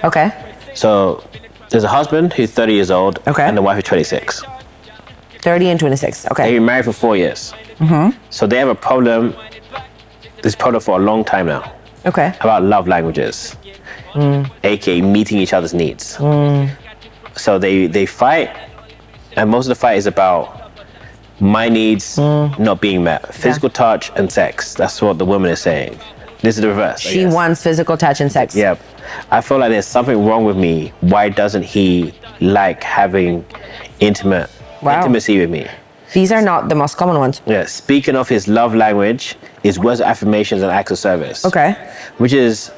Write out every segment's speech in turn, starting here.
Okay. So there's a husband who's 30 years old, Okay. and the wife is 26. 30 and 26. Okay. They've been married for 4 years. So they have a problem. This problem for a long time now Okay. about love languages, aka meeting each other's needs. So they fight, and most of the fight is about my needs not being met. Physical touch and sex. That's what the woman is saying. This is the reverse. She wants physical touch and sex. Yep. I feel like there's something wrong with me. Why doesn't he like having intimacy with me? These are not the most common ones. Yeah. Speaking of his love language is words of affirmations and acts of service. Okay. Which is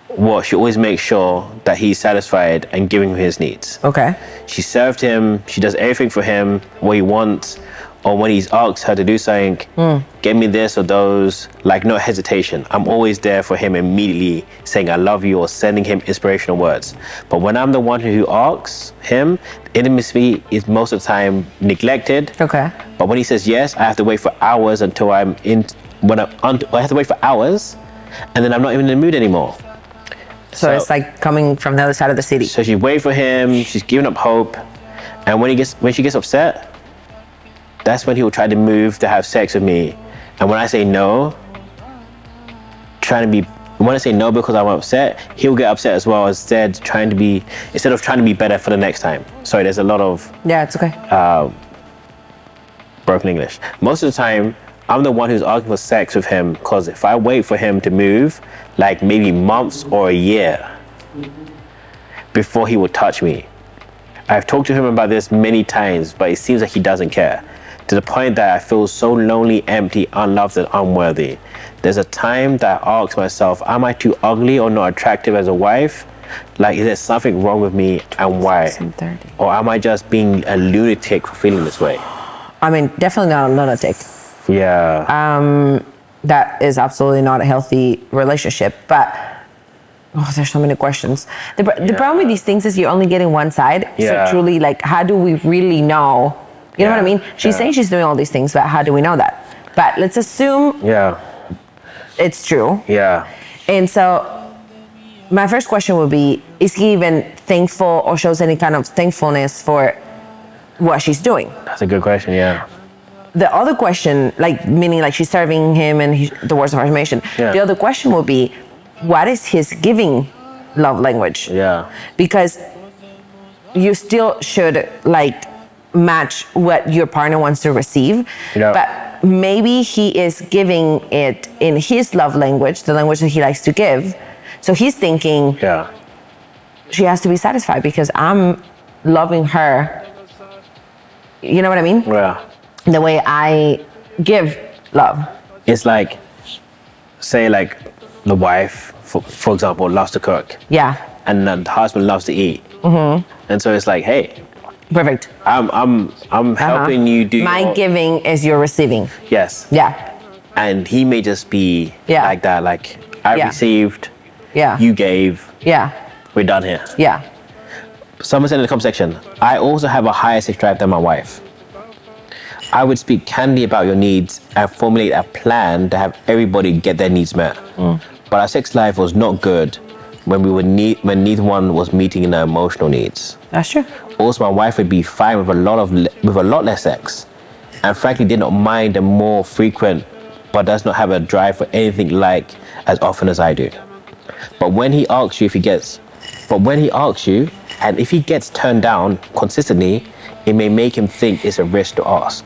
what she always makes sure that he's satisfied and giving him his needs. Okay. She served him. She does everything for him, what he wants. Or when he's asked her to do something, get me this or those, like no hesitation. I'm always there for him immediately saying I love you or sending him inspirational words. But when I'm the one who asks him, intimacy is most of the time neglected. Okay. But when he says yes, I have to wait for hours until I have to wait for hours, and then I'm not even in the mood anymore. So it's like coming from the other side of the city. So she waits for him, she's giving up hope, and when she gets upset, that's when he will try to move to have sex with me. And when I say no, when I say no because I'm upset, he'll get upset as well, instead of trying to be better for the next time. Sorry, there's a lot of Yeah, it's okay. broken English. Most of the time, I'm the one who's arguing for sex with him, because if I wait for him to move, like maybe months or a year before he will touch me. I've talked to him about this many times, but it seems like he doesn't care. To the point that I feel so lonely, empty, unloved, and unworthy. There's a time that I ask myself, am I too ugly or not attractive as a wife? Like, is there something wrong with me, and why? Or am I just being a lunatic for feeling this way? I mean, definitely not a lunatic. Yeah. That is absolutely not a healthy relationship. But there's so many questions. The problem with these things is you're only getting one side. Yeah. So truly, like, how do we really know? You know what I mean? She's saying she's doing all these things, but how do we know that? But let's assume it's true. Yeah. And so my first question would be, is he even thankful or shows any kind of thankfulness for what she's doing? That's a good question, yeah. The other question, like, meaning like she's serving him and the words of affirmation. Yeah. The other question will be, what is his giving love language? Yeah. Because you still should, like, match what your partner wants to receive. Yeah. But maybe he is giving it in his love language, the language that he likes to give. So he's thinking, she has to be satisfied because I'm loving her. You know what I mean? Yeah. The way I give love. It's like, say like the wife, for example, loves to cook. Yeah. And the husband loves to eat. Mm-hmm. And so it's like, hey, perfect. I'm helping you do my giving is your receiving. Yes. Yeah. And he may just be like that, like I received, you gave, we're done here. Yeah. Someone said in the comment section, I also have a higher sex drive than my wife. I would speak candidly about your needs and formulate a plan to have everybody get their needs met. But our sex life was not good when neither one was meeting their emotional needs. That's true. Also, my wife would be fine with a lot less sex, and frankly did not mind the more frequent, but does not have a drive for anything like as often as I do. But when he asks you and if he gets turned down consistently, it may make him think it's a risk to ask.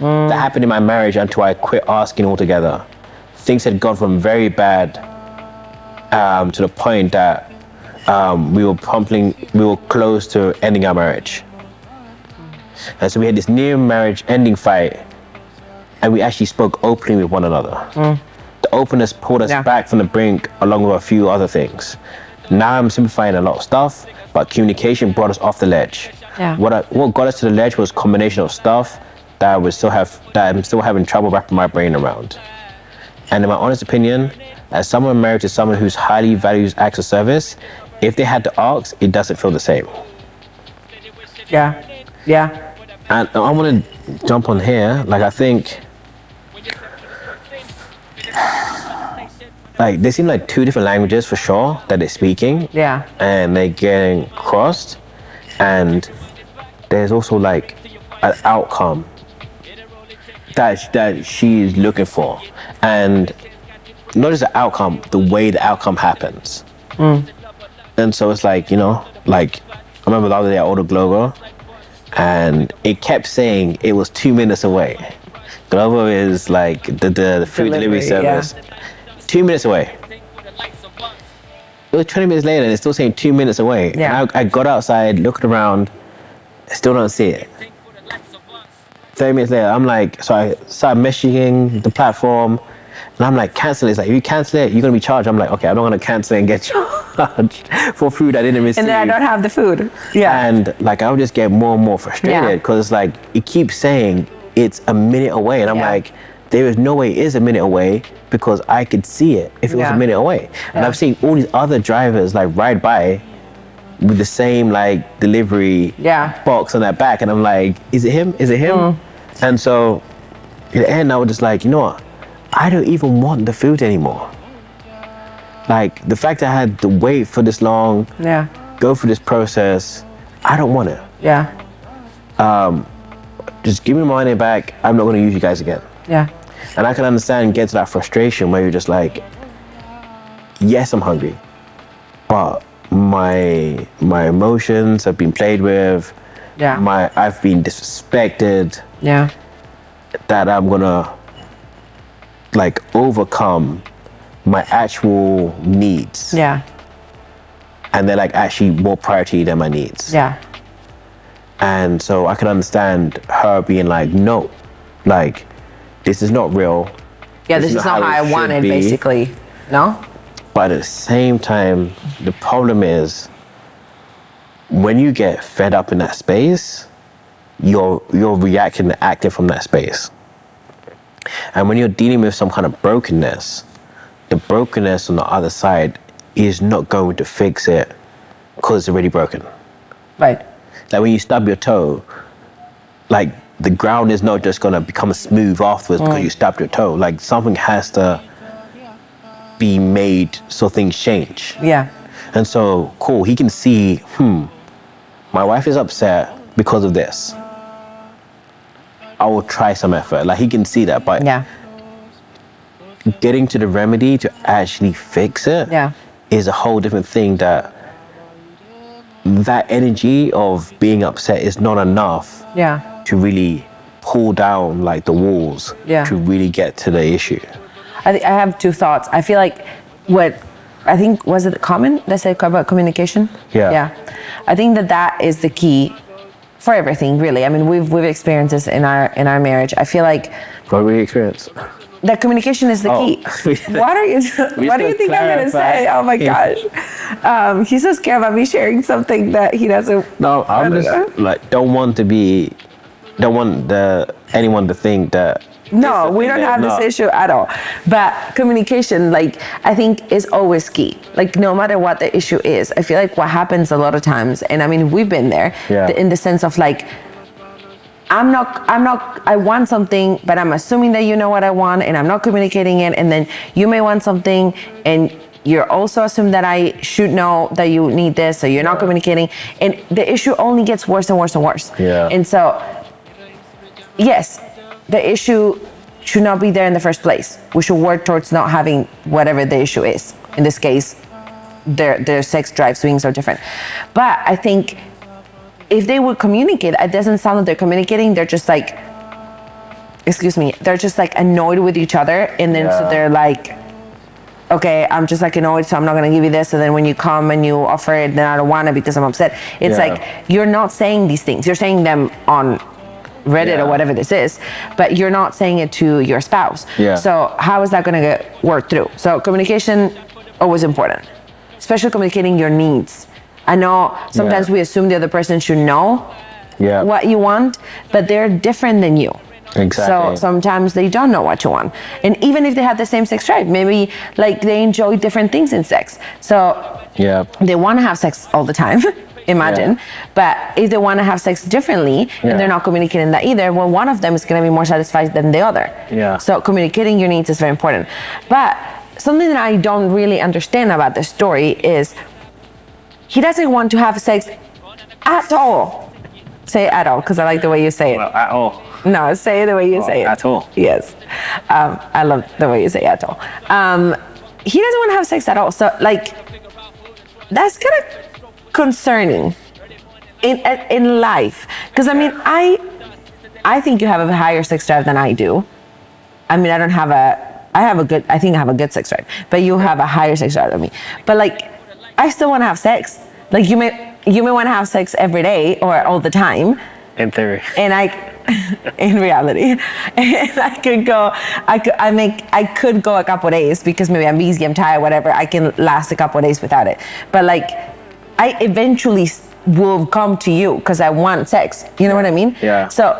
That happened in my marriage until I quit asking altogether. Things had gone from very bad to the point that we were close to ending our marriage. And so we had this near marriage ending fight, and we actually spoke openly with one another. The openness pulled us back from the brink along with a few other things. Now I'm simplifying a lot of stuff, but communication brought us off the ledge. Yeah. What got us to the ledge was a combination of stuff that I'm still having trouble wrapping my brain around. And in my honest opinion, as someone married to someone who highly values acts of service, if they had to ask, it doesn't feel the same. Yeah. Yeah. And I want to jump on here. Like, I think like they seem like two different languages for sure that they're speaking. Yeah. And they're getting crossed, and there's also like an outcome that she's looking for, and not just the outcome, the way the outcome happens. And so it's like, like I remember the other day I ordered Glovo, and it kept saying it was 2 minutes away. Glovo is like the food delivery service. 2 minutes away. It was 20 minutes later and it's still saying 2 minutes away. Yeah. And I got outside, looked around, I still don't see it. 30 minutes later, I'm like, so I started messaging the platform, and I'm like, cancel it. It's like, if you cancel it, you're going to be charged. I'm like, okay, I'm not going to cancel it and get charged for food I didn't receive. And then I don't have the food. Yeah. And like, I would just get more and more frustrated because like, it keeps saying it's a minute away. And I'm like, there is no way it is a minute away because I could see it if it was a minute away. And I've seen all these other drivers like ride by with the same like delivery box on their back. And I'm like, is it him? Is it him? And so in the end, I was just like, you know what? I don't even want the food anymore. Like the fact that I had to wait for this long, go through this process, I don't want it. Yeah. Just give me my money back. I'm not going to use you guys again. Yeah. And I can understand get to that frustration where you're just like, yes, I'm hungry, but my emotions have been played with. Yeah. I've been disrespected. Yeah. That I'm gonna like overcome my actual needs. Yeah. And they're like actually more priority than my needs. Yeah. And so I can understand her being like, no, like this is not real. Yeah, this is not how I wanted, basically. No? But at the same time, the problem is when you get fed up in that space, you're reacting and acting from that space. And when you're dealing with some kind of brokenness, the brokenness on the other side is not going to fix it because it's already broken. Right. Like when you stub your toe, like the ground is not just gonna become smooth afterwards because you stubbed your toe. Like something has to be made so things change. Yeah. And so, cool, he can see, my wife is upset because of this. I will try some effort. Like he can see that, but getting to the remedy to actually fix it is a whole different thing. That energy of being upset is not enough to really pull down like the walls to really get to the issue. I have two thoughts. I feel like was it common that said about communication? Yeah. I think that is the key for everything, really. I mean, we've experienced this in our marriage. I feel like what we experience. That communication is the key. What do you think I'm gonna say? Oh my gosh. He's so scared about me sharing something that he doesn't. No, I'm just like don't want anyone to think that. No, we don't have this issue at all. But communication, like, I think is always key. Like, no matter what the issue is, I feel like what happens a lot of times, and I mean, we've been there, in the sense of like, I want something, but I'm assuming that you know what I want, and I'm not communicating it, and then you may want something, and you're also assuming that I should know that you need this, so you're not communicating, and the issue only gets worse and worse and worse. Yeah. And so, yes, the issue should not be there in the first place. We should work towards not having whatever the issue is. In this case, their sex drive swings are different. But I think if they would communicate, it doesn't sound like they're communicating. They're just like, they're just like annoyed with each other. And then so they're like, okay, I'm just like annoyed, so I'm not gonna give you this. And then when you come and you offer it, then I don't want it because I'm upset. It's like, you're not saying these things. You're saying them on Reddit or whatever this is, but you're not saying it to your spouse. So how is that going to get worked through? So communication, always important, especially communicating your needs. I know sometimes we assume the other person should know what you want, but they're different than you. Exactly. So sometimes they don't know what you want. And even if they have the same sex drive, maybe like they enjoy different things in sex. So they want to have sex all the time. Imagine, but if they want to have sex differently and they're not communicating that either, well, one of them is going to be more satisfied than the other. So communicating your needs is very important. But something that I don't really understand about the story is he doesn't want to have sex at all. Say at all, because I like the way you say it. Well, at all. No, say it the way you say it. At all. Yes. I love the way you say at all. He doesn't want to have sex at all. So, like, that's kind of concerning in life. Because, I mean, I think you have a higher sex drive than I do. I mean, I think I have a good sex drive, but you have a higher sex drive than me. But, like, I still want to have sex. Like, you may want to have sex every day or all the time. In theory. And in reality, and I could go a couple of days because maybe I'm busy, I'm tired, whatever. I can last a couple of days without it. But like, I eventually will come to you because I want sex. You know what I mean? Yeah. So,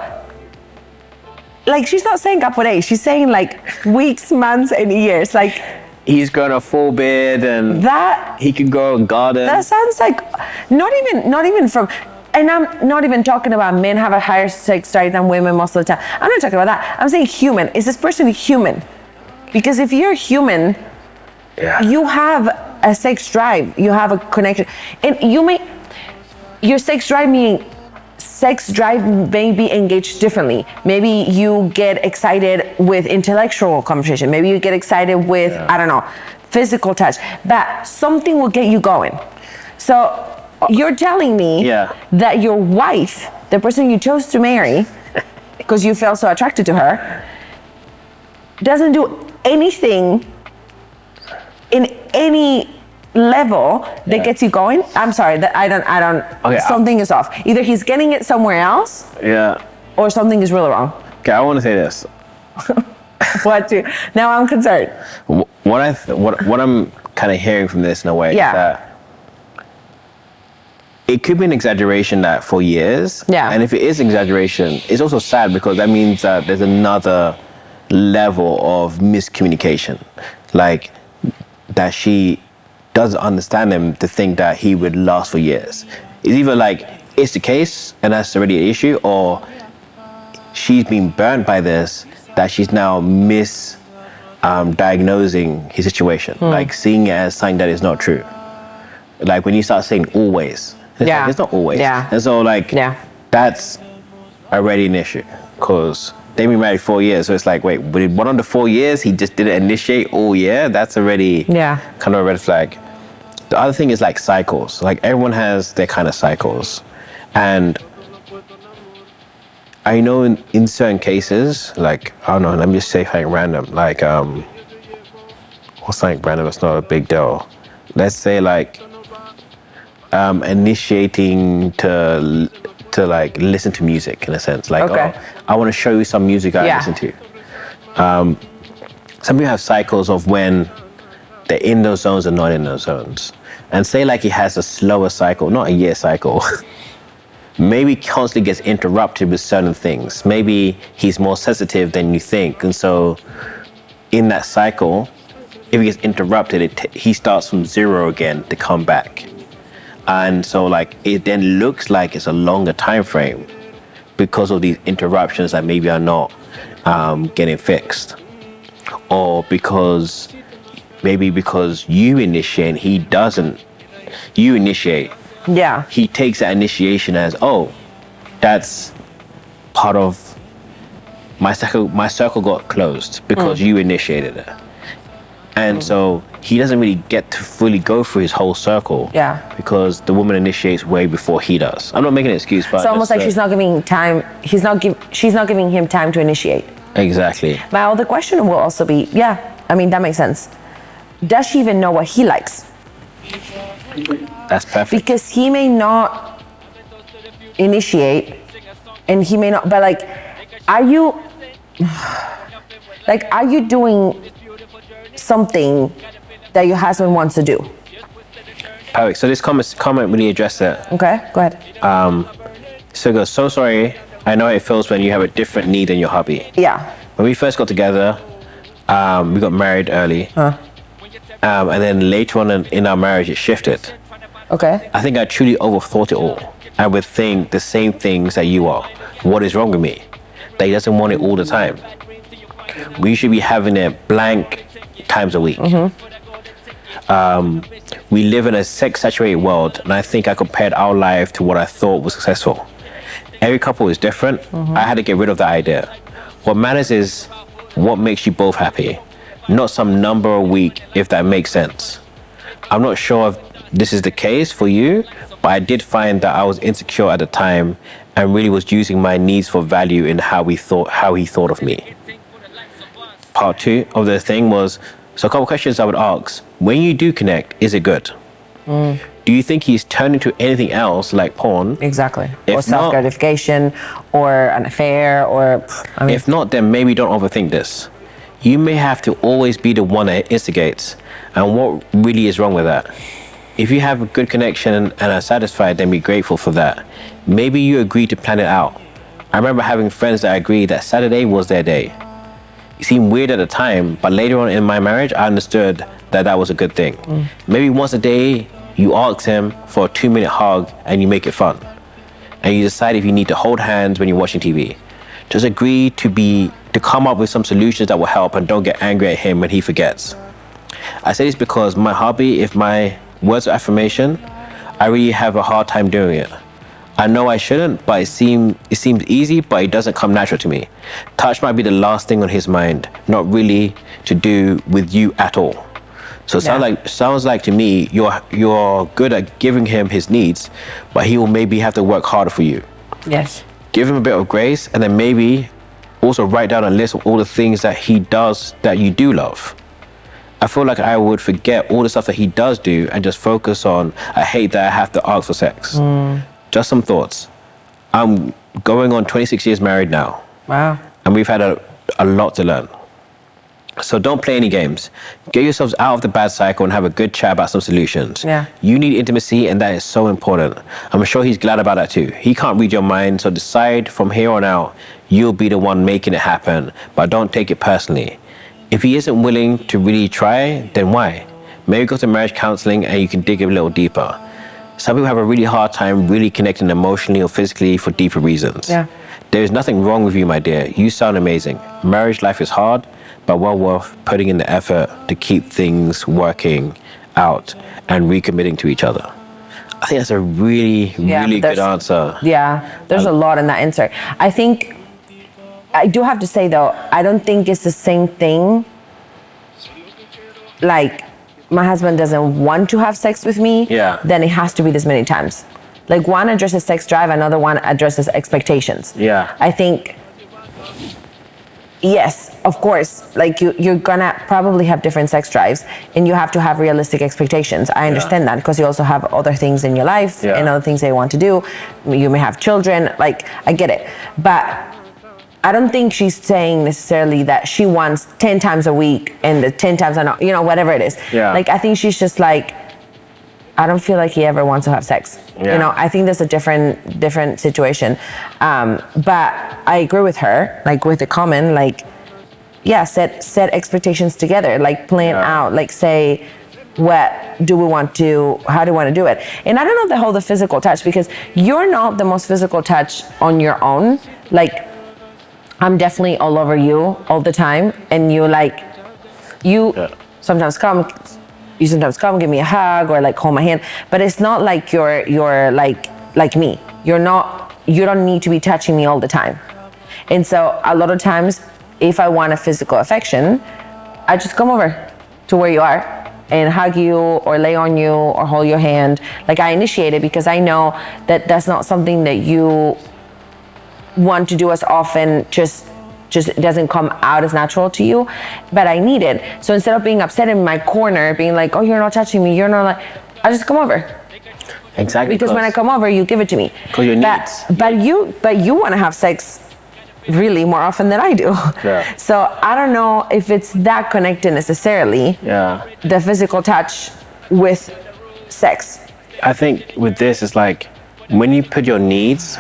like, she's not saying a couple of days. She's saying like weeks, months, and years. Like, he's grown a full beard and that he can grow a garden. That sounds like not even from. And I'm not even talking about men have a higher sex drive than women most of the time. I'm not talking about that. I'm saying human. Is this person human? Because if you're human, you have a sex drive. You have a connection. And your sex drive may be engaged differently. Maybe you get excited with intellectual conversation. Maybe you get excited with, I don't know, physical touch. But something will get you going. So you're telling me that your wife, the person you chose to marry, because you felt so attracted to her, doesn't do anything in any level that gets you going? I'm sorry, that I don't. Okay, something is off. Either he's getting it somewhere else, or something is really wrong. Okay, I want to say this. Now I'm concerned. What I'm kind of hearing from this in a way is that it could be an exaggeration that for years. Yeah. And if it is exaggeration, it's also sad because that means that there's another level of miscommunication. Like, that she doesn't understand him to think that he would last for years. It's either like, it's the case and that's already an issue, or she's been burnt by this, that she's now diagnosing his situation. Like, seeing it as something that is not true. Like, when you start saying always, it's not always. Yeah. And so, like, that's already an issue because they've been married 4 years. So it's like, wait, one of the 4 years he just didn't initiate all year? That's already kind of a red flag. The other thing is like cycles. Like, everyone has their kind of cycles. And I know in certain cases, like, I don't know, let me just say something random. Like, what's something random? It's not a big deal. Let's say like, initiating to like listen to music in a sense, like, I want to show you some music I listen to. Some people have cycles of when they're in those zones and not in those zones. And say like he has a slower cycle, not a year cycle, maybe constantly gets interrupted with certain things. Maybe he's more sensitive than you think, and so in that cycle, if he gets interrupted, he starts from zero again to come back. And so like it then looks like it's a longer time frame because of these interruptions that maybe are not getting fixed, or because you initiate and he doesn't. You initiate. Yeah. He takes that initiation as, oh, that's part of my circle. My circle got closed because you initiated it. And so he doesn't really get to fully go through his whole circle. Yeah. Because the woman initiates way before he does. I'm not making an excuse, but it's almost like she's not giving time. She's not giving him time to initiate. Exactly. Now the question will also be, I mean, that makes sense. Does she even know what he likes? That's perfect. Because he may not initiate, and he may not. But like, are you doing something that your husband wants to do? Perfect. So this comment really addressed that. Okay, go ahead. So it goes, so sorry. I know how it feels when you have a different need than your hubby. Yeah. When we first got together, we got married early. And then later on in our marriage, it shifted. Okay. I think I truly overthought it all. I would think the same things that you are. What is wrong with me? That he doesn't want it all the time. We should be having a blank times a week. We live in a sex-saturated world, and I think I compared our life to what I thought was successful. Every couple is different. I had to get rid of that idea. What matters is what makes you both happy, not some number a week, if that makes sense. I'm not sure if this is the case for you, but I did find that I was insecure at the time and really was using my needs for value in how he thought of me. Part 2 of the thing was, so a couple questions I would ask. When you do connect, is it good? Do you think he's turned into anything else like porn? Exactly. If or self-gratification, or an affair, or... If not, then maybe don't overthink this. You may have to always be the one that instigates. And what really is wrong with that? If you have a good connection and are satisfied, then be grateful for that. Maybe you agree to plan it out. I remember having friends that agreed that Saturday was their day. It seemed weird at the time, but later on in my marriage, I understood that that was a good thing. Maybe once a day, you ask him for a 2-minute hug and you make it fun. And you decide if you need to hold hands when you're watching TV. Just agree to come up with some solutions that will help, and don't get angry at him when he forgets. I say this because my hobby, if my words of affirmation, I really have a hard time doing it. I know I shouldn't, but it seems easy, but it doesn't come natural to me. Touch might be the last thing on his mind, not really to do with you at all. So it sounds like to me you're good at giving him his needs, but he will maybe have to work harder for you. Yes. Give him a bit of grace, and then maybe also write down a list of all the things that he does that you do love. I feel like I would forget all the stuff that he does do and just focus on, I hate that I have to ask for sex. Just some thoughts. I'm going on 26 years married now. Wow. And we've had a lot to learn. So don't play any games. Get yourselves out of the bad cycle and have a good chat about some solutions. Yeah. You need intimacy, and that is so important. I'm sure he's glad about that too. He can't read your mind, so decide from here on out, you'll be the one making it happen, but don't take it personally. If he isn't willing to really try, then why? Maybe go to marriage counseling and you can dig a little deeper. Some people have a really hard time really connecting emotionally or physically for deeper reasons. Yeah. There is nothing wrong with you, my dear. You sound amazing. Marriage life is hard, but well worth putting in the effort to keep things working out and recommitting to each other. I think that's a really good answer. Yeah, there's a lot in that answer. I do have to say though, I don't think it's the same thing. Like, my husband doesn't want to have sex with me, then it has to be this many times. Like, one addresses sex drive, another one addresses expectations. Yeah. I think, yes, of course, like you're gonna probably have different sex drives, and you have to have realistic expectations. I understand that, because you also have other things in your life and other things that you want to do. You may have children, like, I get it. But I don't think she's saying necessarily that she wants 10 times a week and the 10 times, whatever it is. Yeah. Like, I think she's just like, I don't feel like he ever wants to have sex. Yeah. I think that's a different situation. But I agree with her, like with the comment, like, set expectations together, like plan out, like say, what do we want to, how do we want to do it? And I don't know the physical touch, because you're not the most physical touch on your own. Like, I'm definitely all over you all the time, and sometimes come, give me a hug or like hold my hand, but it's not like you're like me. You don't need to be touching me all the time. And so a lot of times, if I want a physical affection, I just come over to where you are and hug you or lay on you or hold your hand. Like, I initiate it because I know that that's not something that you want to do as often, just doesn't come out as natural to you, but I need it. So instead of being upset in my corner, being like, oh, you're not touching me, you're not, like, I just come over. Exactly. Because when I come over, you give it to me. Because your needs. But you want to have sex really more often than I do. Yeah. So I don't know if it's that connected necessarily. Yeah. The physical touch with sex. I think with this, it's like when you put your needs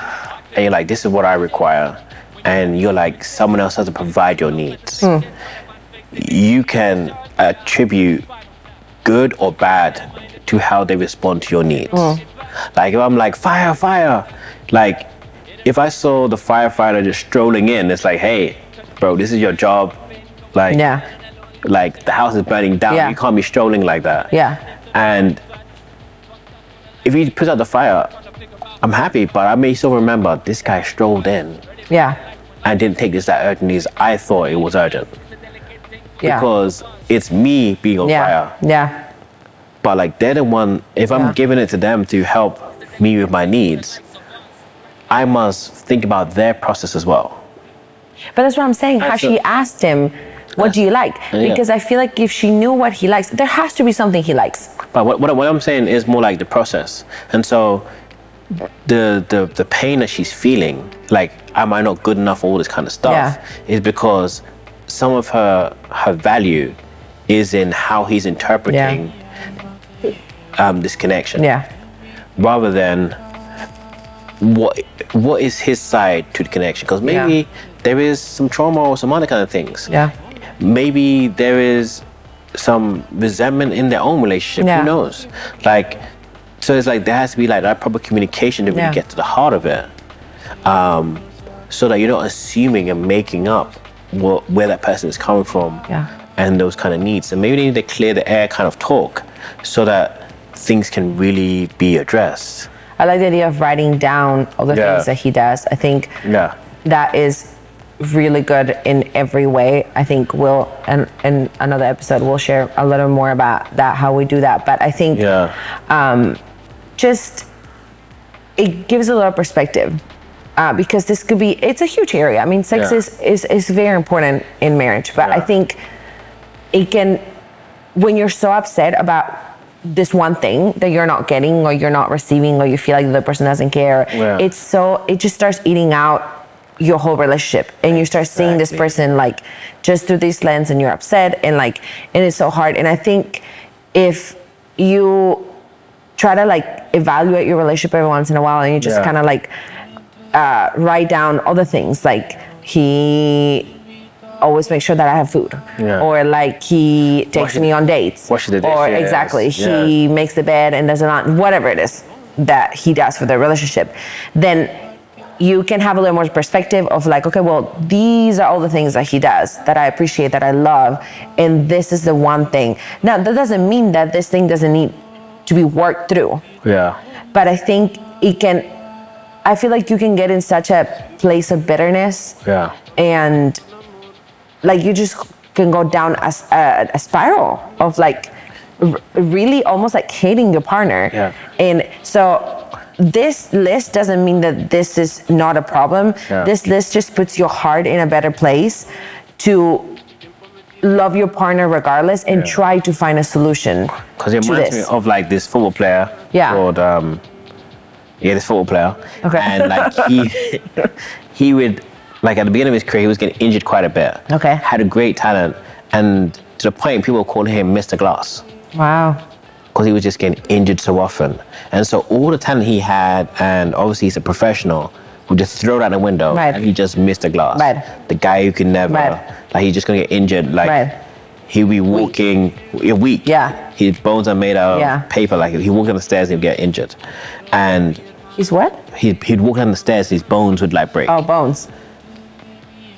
and you're like, this is what I require, and you're like, someone else has to provide your needs. You can attribute good or bad to how they respond to your needs. Like, if I'm like, fire, like, if I saw the firefighter just strolling in, it's like, hey, bro, this is your job. Like, like the house is burning down. Yeah. You can't be strolling like that. Yeah. And if he puts out the fire, I'm happy, but I may still remember this guy strolled in. Yeah. And didn't take this that urgently as I thought it was urgent. Yeah. Because it's me being on fire. Yeah. But like they're the one, if I'm giving it to them to help me with my needs, I must think about their process as well. But that's what I'm saying. How she asked him, what do you like? Because I feel like if she knew what he likes, there has to be something he likes. But what I'm saying is more like the process. And so the pain that she's feeling, like, am I not good enough, all this kind of stuff, is because some of her value is in how he's interpreting this connection. Yeah. Rather than what is his side to the connection? Because maybe there is some trauma or some other kind of things. Yeah. Maybe there is some resentment in their own relationship. Who knows? Like, so it's like there has to be like that proper communication to really get to the heart of it, so that you're not assuming and making up where that person is coming from and those kind of needs. And maybe they need to clear the air kind of talk so that things can really be addressed. I like the idea of writing down all the things that he does. I think that is really good in every way. I think we'll, and in another episode, we'll share a little more about that, how we do that. But I think just, it gives a little perspective. Because this could be, it's a huge area. I mean, sex is very important in marriage, but I think it can, when you're so upset about this one thing that you're not getting or you're not receiving or you feel like the other person doesn't care, it just starts eating out your whole relationship, and you start seeing this person like just through this lens, and you're upset, and like, and it's so hard. And I think if you try to like evaluate your relationship every once in a while, and you just kind of like write down all the things, like he always makes sure that I have food, or like he takes me on dates, or he makes the bed and does not, whatever it is that he does for the relationship, then you can have a little more perspective of like, okay, well, these are all the things that he does that I appreciate, that I love, and this is the one thing. Now, that doesn't mean that this thing doesn't need to be worked through. But I think it can, I feel like you can get in such a place of bitterness, and like you just can go down a spiral of like really almost like hating your partner. And so this list doesn't mean that this is not a problem. This list just puts your heart in a better place to love your partner regardless, and try to find a solution. Because it reminds me of like this football player called this football player. And like he would, like at the beginning of his career, he was getting injured quite a bit. Had a great talent, and to the point people called him Mr. Glass. Wow. Because he was just getting injured so often. And so all the talent he had, and obviously he's a professional, would just throw it out the window, and he just missed the glass. The guy who can never, like he's just gonna get injured, like he'd be walking weak. His bones are made out of paper, like he walked down the stairs and he'd get injured. And he's what? He'd walk down the stairs, his bones would like break. Oh, bones.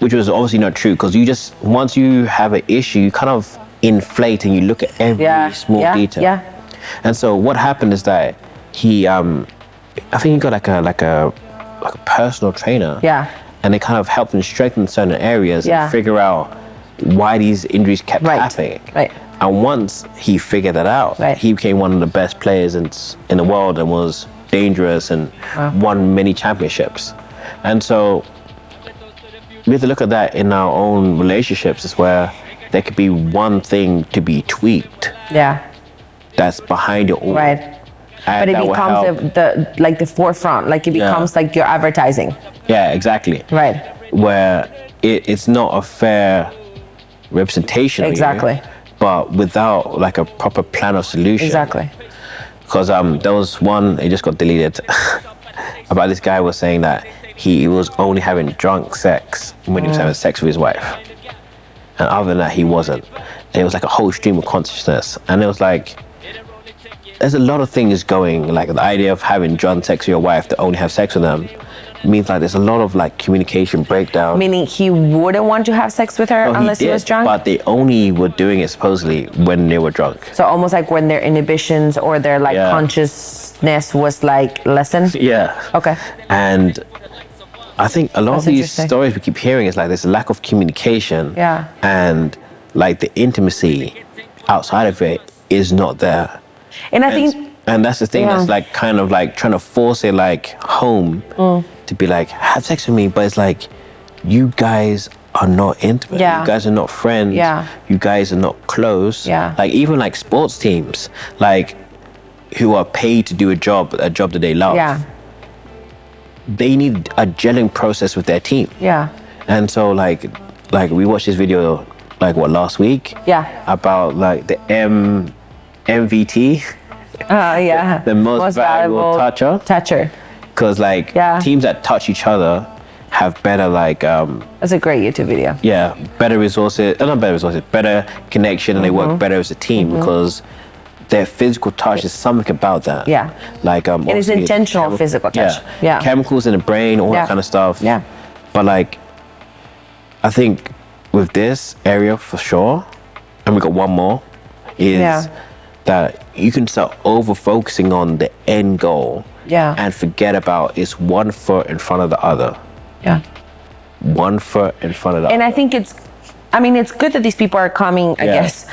Which was obviously not true, because you just, once you have an issue, you kind of inflate and you look at every small detail. And so what happened is that he, I think he got like a personal trainer. And they kind of helped him strengthen certain areas and figure out why these injuries kept happening. And once he figured that out, he became one of the best players in the world, and was dangerous and won many championships. And so we have to look at that in our own relationships, is where there could be one thing to be tweaked. That's behind it all. But it becomes the forefront, like it becomes like your advertising. Exactly. Where it's not a fair representation of you, but without like a proper plan of solution. Because there was one, it just got deleted, about this guy was saying that he was only having drunk sex when he was having sex with his wife. And other than that, he wasn't. And it was like a whole stream of consciousness. And it was like, there's a lot of things going, like the idea of having drunk sex with your wife to only have sex with them means like there's a lot of like communication breakdown. Meaning he wouldn't want to have sex with her unless he was drunk? But they only were doing it supposedly when they were drunk. So almost like when their inhibitions or their like consciousness was like lessened? Yeah. Okay. And I think a lot of these stories we keep hearing is like there's a lack of communication. Yeah. And like the intimacy outside of it is not there. And I think... And that's the thing that's like kind of like trying to force it like home to be like, have sex with me. But it's like, you guys are not intimate. Yeah. You guys are not friends. Yeah. You guys are not close. Yeah. Like even like sports teams, like who are paid to do a job that they love. Yeah. They need a gelling process with their team. Yeah. And so like we watched this video like last week? Yeah. About like the MVT. Yeah. The most valuable toucher. Because like teams that touch each other have better like that's a great YouTube video. Yeah, better resources, not better resources, better connection, and they work better as a team because their physical touch is something about that. Yeah. Like and it's intentional physical touch. Yeah. Chemicals in the brain, all that kind of stuff. Yeah. But like I think with this area for sure, and we got one more, is that you can start over focusing on the end goal and forget about it's one foot in front of the other. Yeah. One foot in front of the other. And I think it's good that these people are coming, I guess,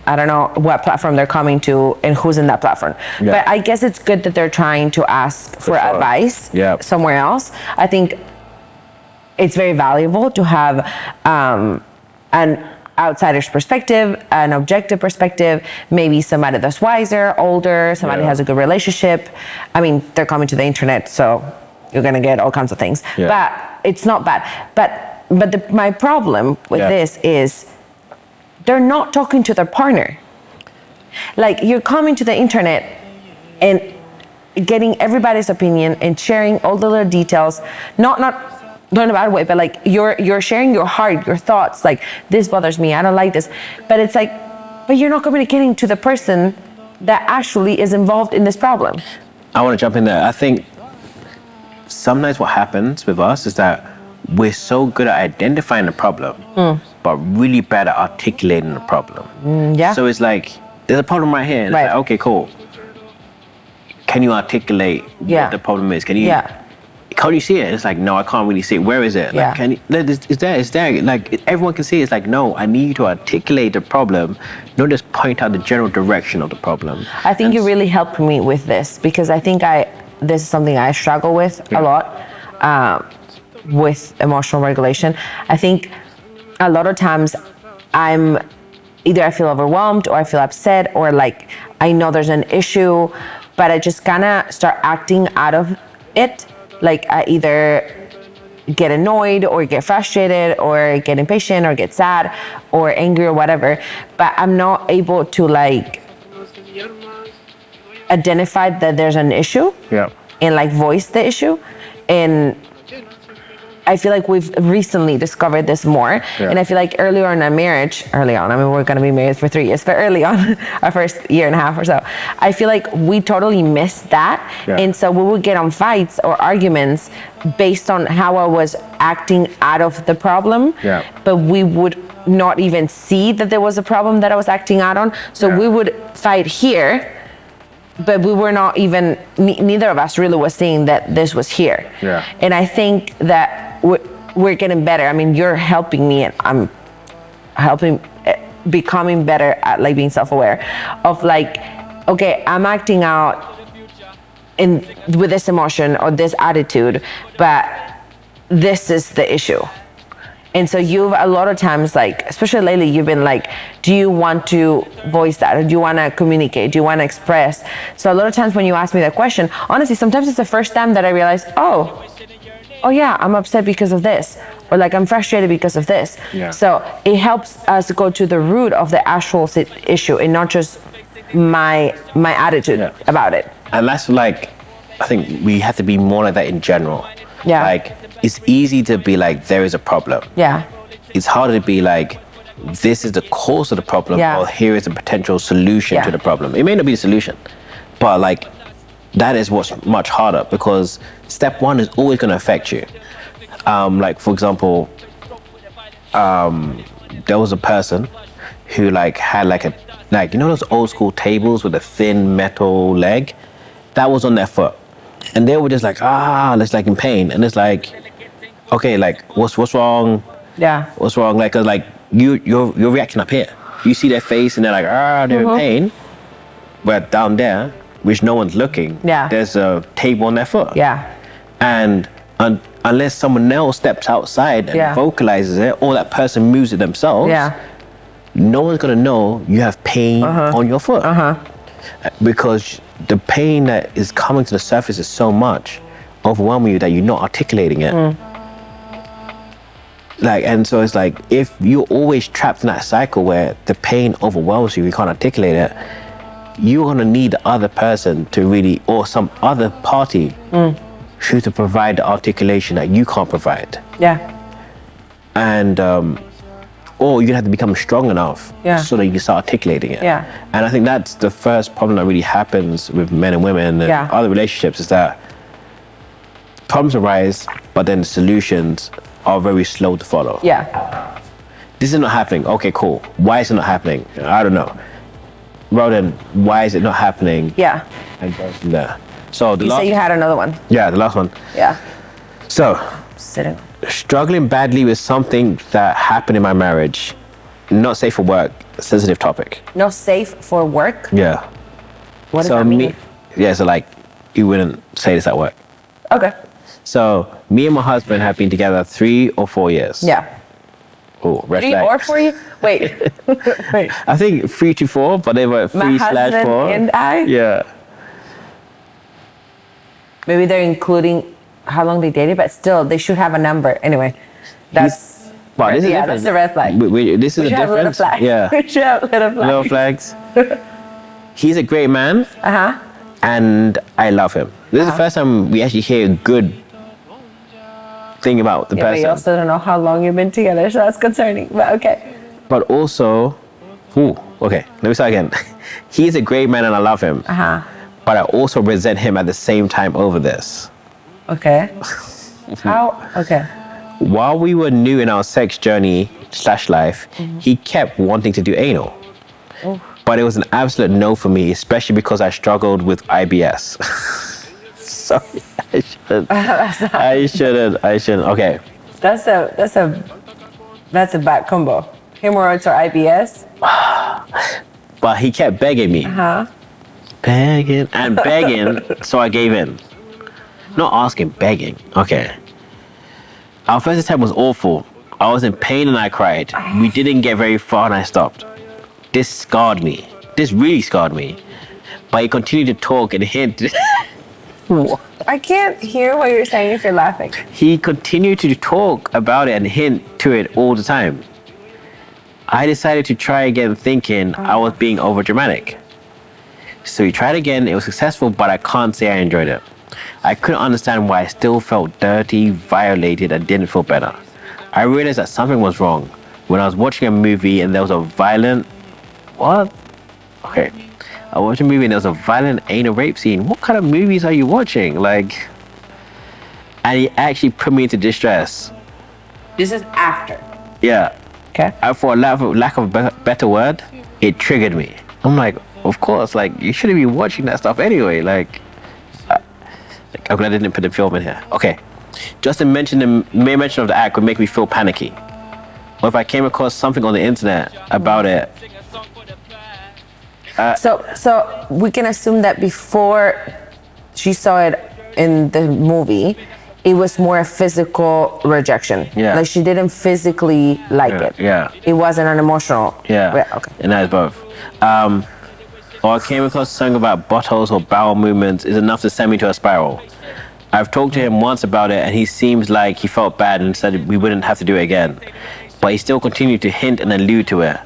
I don't know what platform they're coming to and who's in that platform. Yeah. But I guess it's good that they're trying to ask for advice somewhere else. I think it's very valuable to have an outsider's perspective, an objective perspective, maybe somebody that's wiser, older, somebody has a good relationship. I mean, they're coming to the internet, so you're gonna get all kinds of things. Yeah. But it's not bad. But my problem with this is they're not talking to their partner. Like you're coming to the internet and getting everybody's opinion and sharing all the little details, not in a bad way, but like you're sharing your heart, your thoughts, like this bothers me, I don't like this. But it's like, but you're not communicating to the person that actually is involved in this problem. I want to jump in there. I think sometimes what happens with us is that we're so good at identifying the problem, but really bad at articulating the problem. So it's like, there's a problem right here. And it's like, okay, cool. Can you articulate what the problem is? Can you see it? And it's like, no, I can't really see it. Where is it? Like, can you, it's there. Like, everyone can see it. It's like, no, I need you to articulate the problem, not just point out the general direction of the problem. I think you really helped me with this because I think this is something I struggle with a lot with emotional regulation. I think a lot of times I feel overwhelmed or I feel upset or like I know there's an issue, but I just kind of start acting out of it. Like I either get annoyed or get frustrated or get impatient or get sad or angry or whatever, but I'm not able to like identify that there's an issue and like voice the issue. And I feel like we've recently discovered this more. And I feel like early on in our marriage, I mean, we're going to be married for 3 years, but early on, our first year and a half or so, I feel like we totally missed that. And so we would get on fights or arguments based on how I was acting out of the problem. But we would not even see that there was a problem that I was acting out on. So we would fight here, but we were not even, neither of us really was seeing that this was here. And I think that we're getting better. I mean, you're helping me and I'm becoming better at like being self-aware of like, okay, I'm acting out with this emotion or this attitude, but this is the issue. And so you've a lot of times, like, especially lately, you've been like, do you want to voice that? Or do you want to communicate? Do you want to express? So a lot of times when you ask me that question, honestly, sometimes it's the first time that I realize, oh yeah, I'm upset because of this. Or like, I'm frustrated because of this. So it helps us go to the root of the actual issue and not just my attitude about it. And that's like, I think we have to be more like that in general. Like, it's easy to be like, there is a problem. It's harder to be like, this is the cause of the problem, or here is a potential solution to the problem. It may not be the solution, but like, that is what's much harder, because step one is always going to affect you. Like, for example, there was a person who like had like you know those old school tables with a thin metal leg that was on their foot, and they were just like it's like in pain, and it's like, okay, like what's wrong? Yeah. What's wrong? Like, 'cause, like you're reacting up here. You see their face and they're like they're in pain, but down there, which no one's looking, there's a table on their foot. Yeah. And unless someone else steps outside and vocalizes it, or that person moves it themselves, no one's gonna know you have pain on your foot. Because the pain that is coming to the surface is so much, overwhelming you, that you're not articulating it. Like, and so it's like, if you're always trapped in that cycle where the pain overwhelms you can't articulate it, you're gonna need the other person to really, or some other party, who to provide the articulation that you can't provide. Yeah. And or you're gonna have to become strong enough so that you can start articulating it. Yeah. And I think that's the first problem that really happens with men and women and other relationships, is that problems arise, but then the solutions are very slow to follow. Yeah. This is not happening. Okay, cool. Why is it not happening? I don't know. Rather than why is it not happening? Yeah. And go from there. So You say you had another one. Yeah, the last one. Yeah. So, Sitting. struggling badly with something that happened in my marriage. Not safe for work. Sensitive topic. No safe for work? Yeah. What does that mean? So like, you wouldn't say this at work. Okay. So me and my husband have been together 3 or 4 years. Yeah. Oh, red 3 flag. or 4 years? Wait. Wait. I think 3 to 4, but they were 3/4. My husband and I? Yeah. Maybe they're including how long they dated, but still, they should have a number. Anyway, that's... Wow, this is that's the red flag. This is a difference. Yeah. We should have little flags. Little flags. He's a great man. And I love him. This is the first time we actually hear a good thing about the person. But you also don't know how long you've been together, so that's concerning, but okay. But also, okay, let me start again. He's a great man and I love him. But I also resent him at the same time over this. Okay. How? Okay. While we were new in our sex journey / life, he kept wanting to do anal. But it was an absolute no for me, especially because I struggled with IBS. Sorry, I shouldn't. I shouldn't. Okay. That's a bad combo. Hemorrhoids or IBS. But he kept begging me. Begging and begging, so I gave in. Not asking, begging. Okay. Our first attempt was awful. I was in pain and I cried. We didn't get very far and I stopped. This scarred me. This really scarred me. But he continued to talk and hint. I can't hear what you're saying if you're laughing. He continued to talk about it and hint to it all the time. I decided to try again, thinking I was being overdramatic. So he tried again, it was successful, but I can't say I enjoyed it. I couldn't understand why I still felt dirty, violated, and didn't feel better. I realized that something was wrong when I was watching a movie and there was a violent... What? Okay. I watched a movie and there was a violent anal rape scene. What kind of movies are you watching? Like... And he actually put me into distress. This is after. Yeah. Okay. For lack of a better word, it triggered me. I'm like, of course, like, you shouldn't be watching that stuff anyway. Like I'm glad I didn't put the film in here. Okay. Just to mention the mere mention of the act would make me feel panicky. Or if I came across something on the internet about it. So we can assume that before she saw it in the movie, it was more a physical rejection. Yeah. Like she didn't physically like it. Yeah. It wasn't an emotional. Yeah. Okay. And that is both. Or I came across something about buttholes or bowel movements is enough to send me to a spiral. I've talked to him once about it and he seems like he felt bad and said we wouldn't have to do it again. But he still continued to hint and allude to it.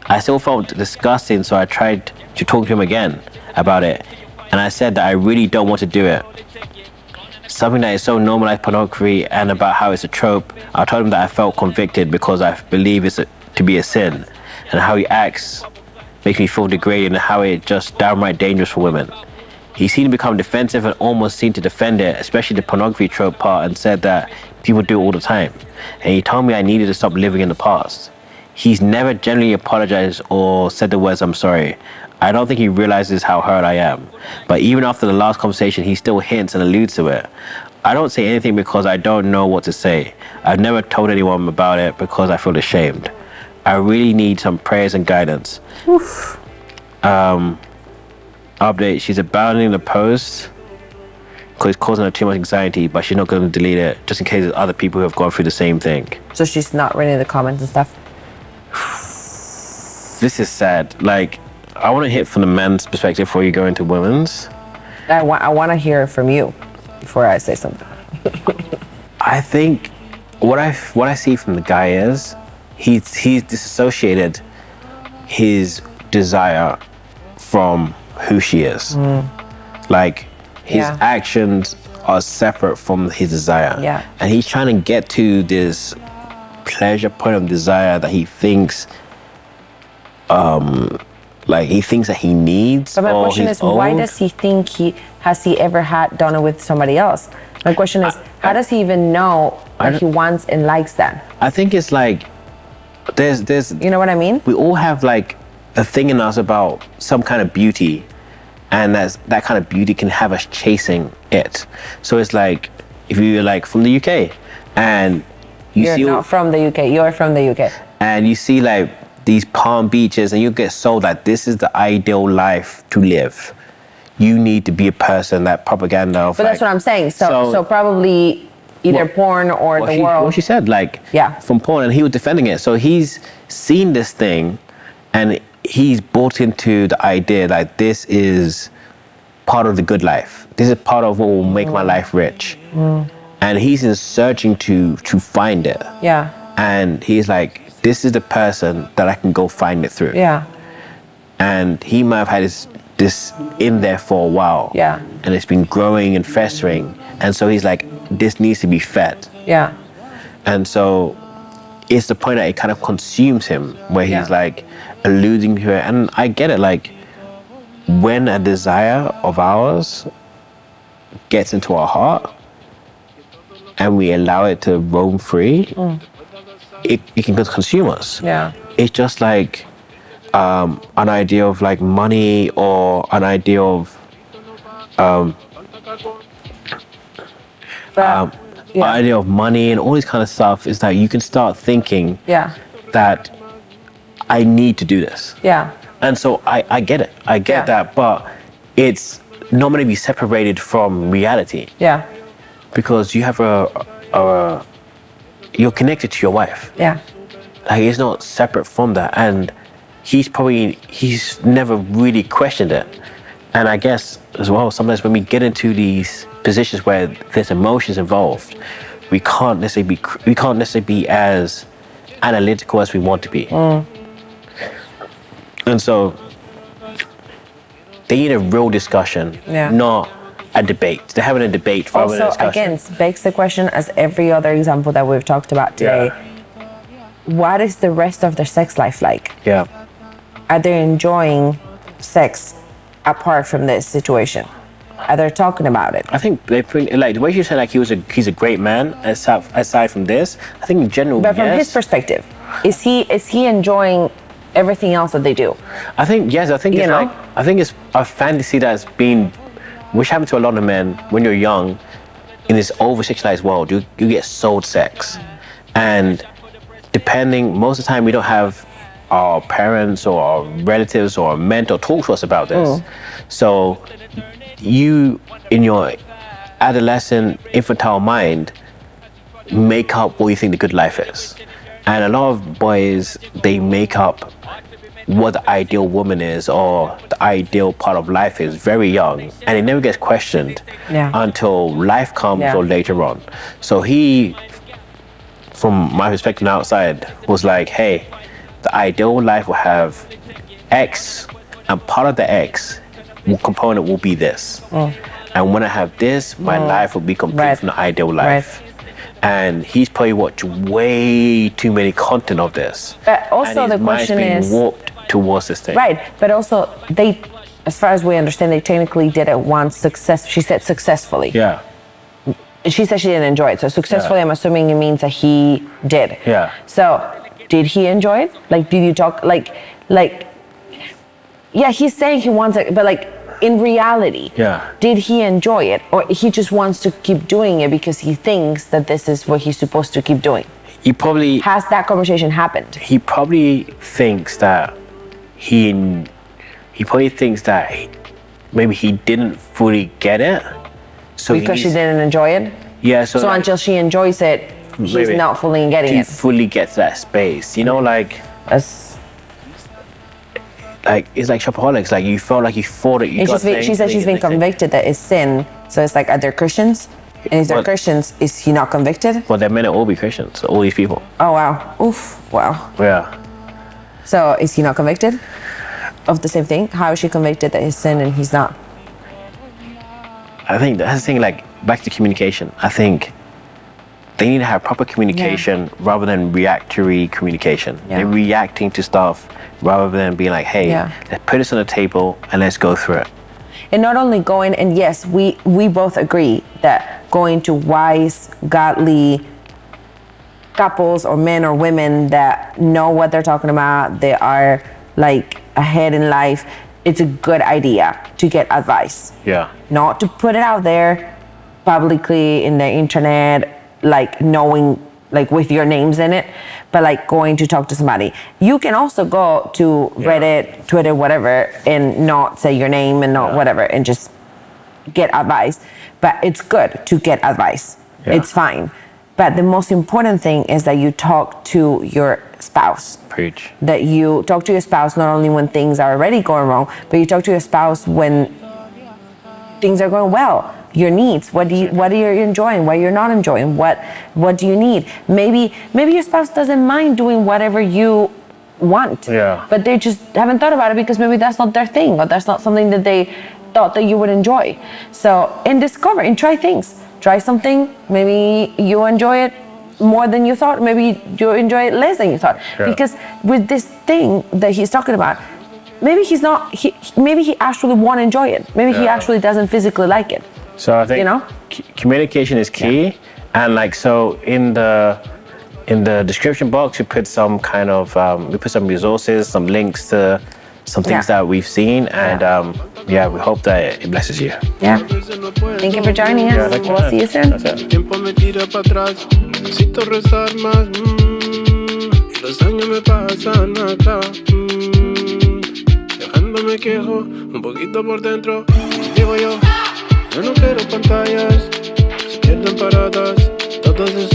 I still felt disgusting, so I tried to talk to him again about it. And I said that I really don't want to do it. Something that is so normalized pornography and about how it's a trope. I told him that I felt convicted because I believe it's to be a sin. And how he acts makes me feel degraded and how it's just downright dangerous for women. he seemed to become defensive and almost seemed to defend it, especially the pornography trope part, and said that people do it all the time. And he told me I needed to stop living in the past. He's never generally apologized or said the words, "I'm sorry." I don't think he realizes how hurt I am. But even after the last conversation, he still hints and alludes to it. I don't say anything because I don't know what to say. I've never told anyone about it because I feel ashamed. I really need some prayers and guidance. Oof. Update, she's abandoning the post because it's causing her too much anxiety, but she's not going to delete it just in case there's other people who have gone through the same thing. So she's not reading the comments and stuff? This is sad. Like, I want to hit from the men's perspective before you go into women's. I want to hear it from you before I say something. I think what I see from the guy is he's disassociated his desire from who she is. Like, his actions are separate from his desire. Yeah. And he's trying to get to this pleasure point of desire that he thinks that he needs. But my question is, why does he think has he ever done it with somebody else? My question is, how does he even know that he wants and likes that? I think it's like, there's you know what I mean? We all have like a thing in us about some kind of beauty, and that kind of beauty can have us chasing it. So it's like, if you're like from the UK and you're not from the UK, you're from the UK, and you see like these palm beaches, and you get sold that this is the ideal life to live. You need to be a person, that propaganda of. But that's what I'm saying. So probably either porn or the world. What she said, like, yeah, from porn, and he was defending it. So he's seen this thing, and he's bought into the idea like this is part of the good life. This is part of what will make my life rich. And he's in searching to find it. Yeah. And he's like, this is the person that I can go find it through. Yeah. And he might have had this in there for a while. Yeah. And it's been growing and festering. And so he's like, this needs to be fed. Yeah. And so it's the point that it kind of consumes him, where he's like alluding to it. And I get it, like, when a desire of ours gets into our heart and we allow it to roam free, it can consume us. Yeah. It's just like an idea of like money, or an idea of idea of money and all this kind of stuff, is that you can start thinking that I need to do this. Yeah. And so I get it. I get that, but it's not going to be separated from reality. Yeah. Because you have you're connected to your wife. Yeah. Like, it's not separate from that. And he's never really questioned it. And I guess as well, sometimes when we get into these positions where there's emotions involved, we can't necessarily be as analytical as we want to be. And so they need a real discussion, not a debate. They're having a debate rather than a discussion. Also, again, begs the question, as every other example that we've talked about today, what is the rest of their sex life like? Yeah. Are they enjoying sex apart from this situation? Are they talking about it? I think they like the way you said, like he's a great man. Aside from this, I think in general. But from his perspective, is he enjoying everything else that they do? I think yes. I think it's a fantasy that's been, which happens to a lot of men when you're young, in this over-sexualized world. You get sold sex, and most of the time we don't have our parents or our relatives or a mentor talk to us about this. So you, in your adolescent, infantile mind, make up what you think the good life is. And a lot of boys, they make up what the ideal woman is or the ideal part of life is very young, and it never gets questioned until life comes or later on. So he, from my perspective outside, was like, hey, the ideal life will have X, and part of the X component will be this. And when I have this, my life will be complete from the ideal life. And he's probably watched way too many content of this. But also the question is, warped towards this thing. Right, but also as far as we understand, they technically did it once. She said successfully. Yeah. She said she didn't enjoy it. So successfully, I'm assuming it means that he did. Yeah. So did he enjoy it? Like, did you talk yeah, he's saying he wants it, but like in reality, did he enjoy it, or he just wants to keep doing it because he thinks that this is what he's supposed to keep doing? He probably has that conversation happened. He probably thinks that maybe he didn't fully get it. So because she didn't enjoy it? Yeah, so like, until she enjoys it, he's not fully getting it. He fully gets that space. You know, like it's like shopaholics. Like you felt like you fought it. She said she's been convicted that it's sin. So it's like, are they Christians? And if they're Christians, is he not convicted? Well, they're meant to all be Christians, all these people. Oh, wow. Oof. Wow. Yeah. So is he not convicted of the same thing? How is she convicted that it's sin and he's not? I think that's the thing, like, back to communication. I think they need to have proper communication rather than reactory communication. Yeah. They're reacting to stuff rather than being like, hey, let's put this on the table and let's go through it. And not only going, and yes, we both agree that going to wise, godly couples or men or women that know what they're talking about, they are like ahead in life, it's a good idea to get advice. Yeah. Not to put it out there publicly in the internet, like knowing, like with your names in it, but like going to talk to somebody. You can also go to Reddit, Twitter, whatever, and not say your name and not whatever, and just get advice. But it's good to get advice. Yeah. It's fine. But the most important thing is that you talk to your spouse. Preach. That you talk to your spouse not only when things are already going wrong, but you talk to your spouse when things are going well. Your needs. What are you enjoying? What you're not enjoying? What do you need? Maybe your spouse doesn't mind doing whatever you want. Yeah. But they just haven't thought about it because maybe that's not their thing, or that's not something that they thought that you would enjoy. So, and discover and try things. Try something. Maybe you enjoy it more than you thought. Maybe you enjoy it less than you thought. Yeah. Because with this thing that he's talking about, maybe maybe he actually won't enjoy it. Maybe he actually doesn't physically like it. So I think communication is key, and like so in the description box we put some kind of we put some resources, some links to some things that we've seen, and we hope that it blesses you. Yeah. Thank you for joining us. We'll see you soon. Tiempo me tira para atrás, necesito rezar más. Los años me pasan acá, dejándome quejo un poquito por dentro. Digo yo no quiero pantallas, se pierden paradas, todos esos